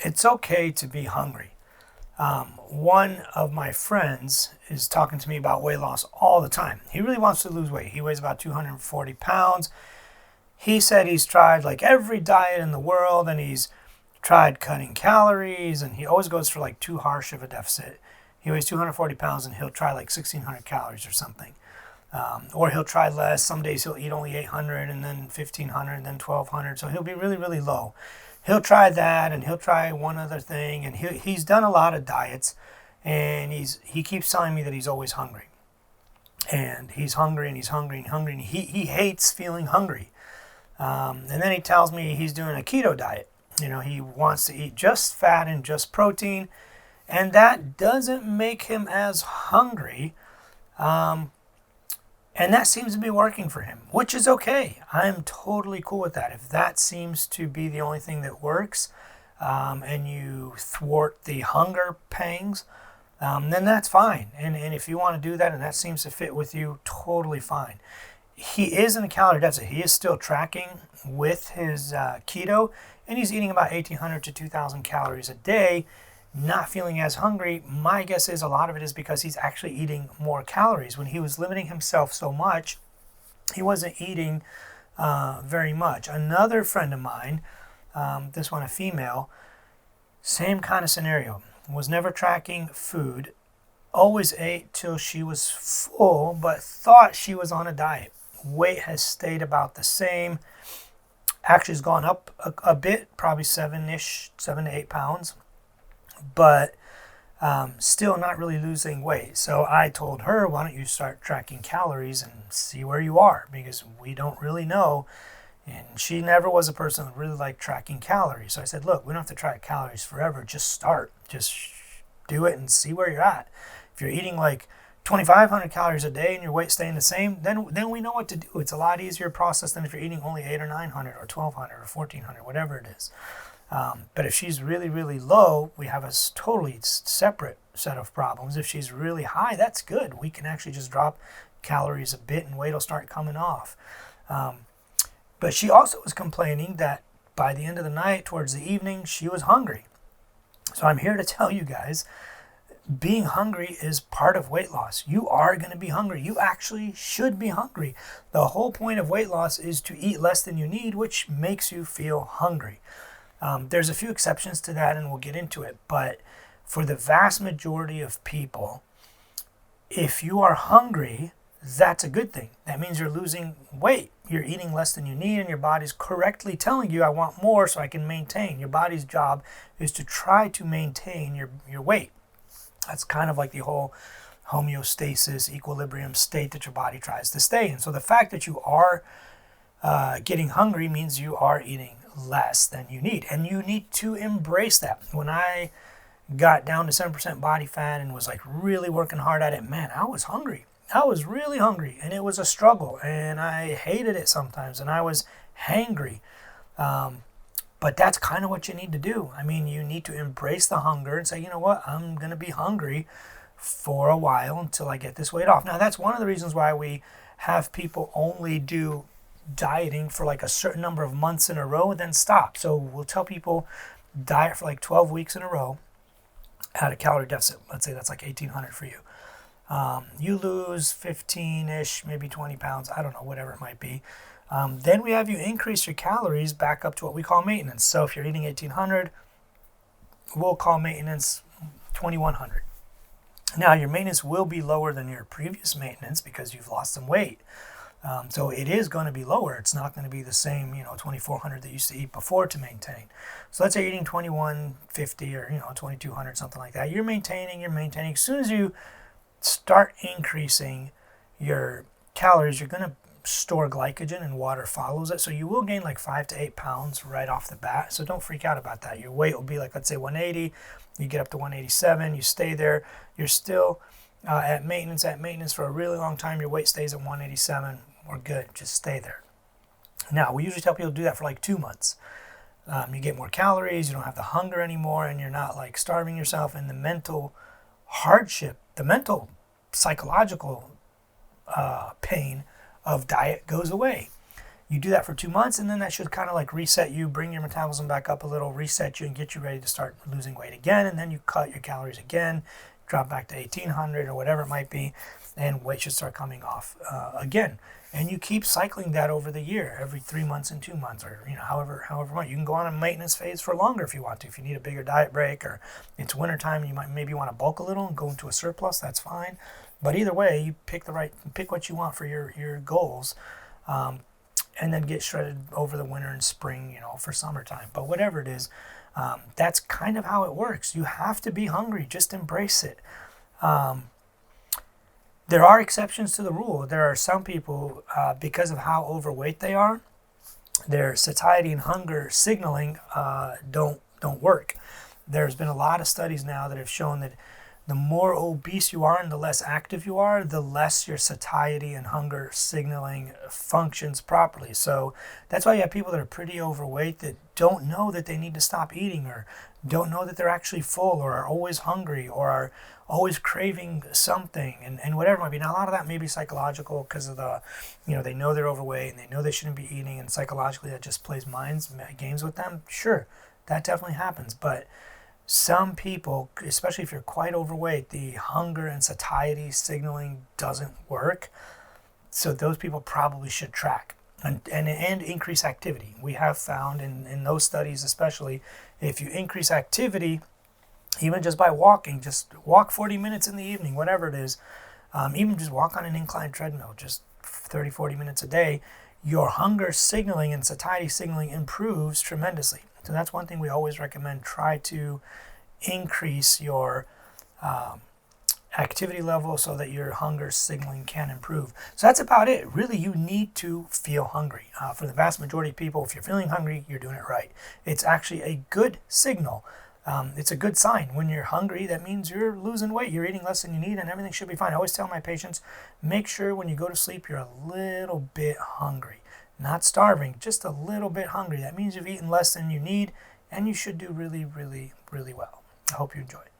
it's okay to be hungry. One of my friends is talking to me about weight loss all the time. He really wants to lose weight. He weighs about 240 pounds. He said he's tried like every diet in the world, and he's tried cutting calories, and he always goes for like too harsh of a deficit. He weighs 240 pounds and he'll try like 1,600 calories or something. Or he'll try less. Some days he'll eat only 800 and then 1,500 and then 1,200. So he'll be really, really low. He'll try that, and he'll try one other thing. And he's done a lot of diets, and he keeps telling me that he's always hungry. And he's hungry and he's hungry and hungry. And he hates feeling hungry. And then he tells me he's doing a keto diet. He wants to eat just fat and just protein. And that doesn't make him as hungry. And that seems to be working for him, which is okay. I'm totally cool with that. If that seems to be the only thing that works, and you thwart the hunger pangs, then that's fine. And if you want to do that and that seems to fit with you, totally fine. He is in a calorie deficit. He is still tracking with his keto, and he's eating about 1,800 to 2,000 calories a day, not feeling as hungry. My guess is a lot of it is because he's actually eating more calories. When he was limiting himself so much, he wasn't eating very much. Another friend of mine, this one a female, same kind of scenario, was never tracking food, always ate till she was full, but thought she was on a diet. Weight has stayed about the same. Actually has gone up a bit, probably 7 to 8 pounds. But still not really losing weight. So I told her, why don't you start tracking calories and see where you are, because we don't really know. And she never was a person that really liked tracking calories. So I said, look, we don't have to track calories forever. Just start. Just do it and see where you're at. If you're eating like 2,500 calories a day and your weight staying the same, then we know what to do. It's a lot easier process than if you're eating only 800 or 900 or 1,200 or 1,400, whatever it is. But if she's really, really low, we have a totally separate set of problems. If she's really high, that's good. We can actually just drop calories a bit and weight will start coming off. But she also was complaining that by the end of the night, towards the evening, she was hungry. So I'm here to tell you guys, being hungry is part of weight loss. You are going to be hungry. You actually should be hungry. The whole point of weight loss is to eat less than you need, which makes you feel hungry. There's a few exceptions to that, and we'll get into it. But for the vast majority of people, if you are hungry, that's a good thing. That means you're losing weight. You're eating less than you need, and your body's correctly telling you, I want more so I can maintain. Your body's job is to try to maintain your weight. That's kind of like the whole homeostasis, equilibrium state that your body tries to stay in. So the fact that you are getting hungry means you are eating less than you need, and you need to embrace that. When I got down to 7% body fat and was like really working hard at it, man, I was hungry. I was really hungry, and it was a struggle, and I hated it sometimes, and I was hangry. But that's kind of what you need to do. I mean, you need to embrace the hunger and say, you know what, I'm going to be hungry for a while until I get this weight off. Now, that's one of the reasons why we have people only do dieting for like a certain number of months in a row and then stop. So we'll tell people diet for like 12 weeks in a row at a calorie deficit. Let's say that's like 1,800 for you. You lose 15-ish, maybe 20 pounds. I don't know, whatever it might be. Then we have you increase your calories back up to what we call maintenance. So if you're eating 1,800, we'll call maintenance 2,100. Now your maintenance will be lower than your previous maintenance because you've lost some weight. So it is going to be lower. It's not going to be the same, 2,400 that you used to eat before to maintain. So let's say you're eating 2,150 or, 2,200, something like that. You're maintaining. As soon as you start increasing your calories, you're going to store glycogen and water follows it. So you will gain like 5 to 8 pounds right off the bat. So don't freak out about that. Your weight will be like, let's say 180. You get up to 187. You stay there. You're still at maintenance for a really long time. Your weight stays at 187. We're good. Just stay there. Now, we usually tell people to do that for like 2 months. You get more calories. You don't have the hunger anymore, and you're not like starving yourself. And the mental hardship, the mental psychological pain of diet goes away. You do that for 2 months, and then that should kind of like reset you, bring your metabolism back up a little, reset you, and get you ready to start losing weight again. And then you cut your calories again, drop back to 1800 or whatever it might be, and weight should start coming off again. And you keep cycling that over the year, every 3 months and 2 months, or however much. You can go on a maintenance phase for longer if you want to. If you need a bigger diet break, or it's wintertime, you might maybe want to bulk a little and go into a surplus. That's fine. But either way, you pick what you want for your goals, and then get shredded over the winter and spring, for summertime. But whatever it is, that's kind of how it works. You have to be hungry. Just embrace it. There are exceptions to the rule. There are some people, because of how overweight they are, their satiety and hunger signaling don't work. There's been a lot of studies now that have shown that the more obese you are and the less active you are, the less your satiety and hunger signaling functions properly. So that's why you have people that are pretty overweight that don't know that they need to stop eating, or don't know that they're actually full, or are always hungry, or are always craving something, and whatever it might be. Now, a lot of that may be psychological because of the, they know they're overweight and they know they shouldn't be eating, and psychologically that just plays games with them. Sure, that definitely happens. But some people, especially if you're quite overweight, the hunger and satiety signaling doesn't work. So those people probably should track and increase activity. We have found in those studies, especially, if you increase activity, even just by walking, just walk 40 minutes in the evening, whatever it is, even just walk on an inclined treadmill, just 30, 40 minutes a day, your hunger signaling and satiety signaling improves tremendously. So that's one thing we always recommend. Try to increase your activity level so that your hunger signaling can improve. So that's about it. Really, you need to feel hungry. For the vast majority of people, if you're feeling hungry, you're doing it right. It's actually a good signal. It's a good sign. When you're hungry, that means you're losing weight. You're eating less than you need, and everything should be fine. I always tell my patients, make sure when you go to sleep, you're a little bit hungry. Not starving, just a little bit hungry. That means you've eaten less than you need, and you should do really, really, really well. I hope you enjoy it.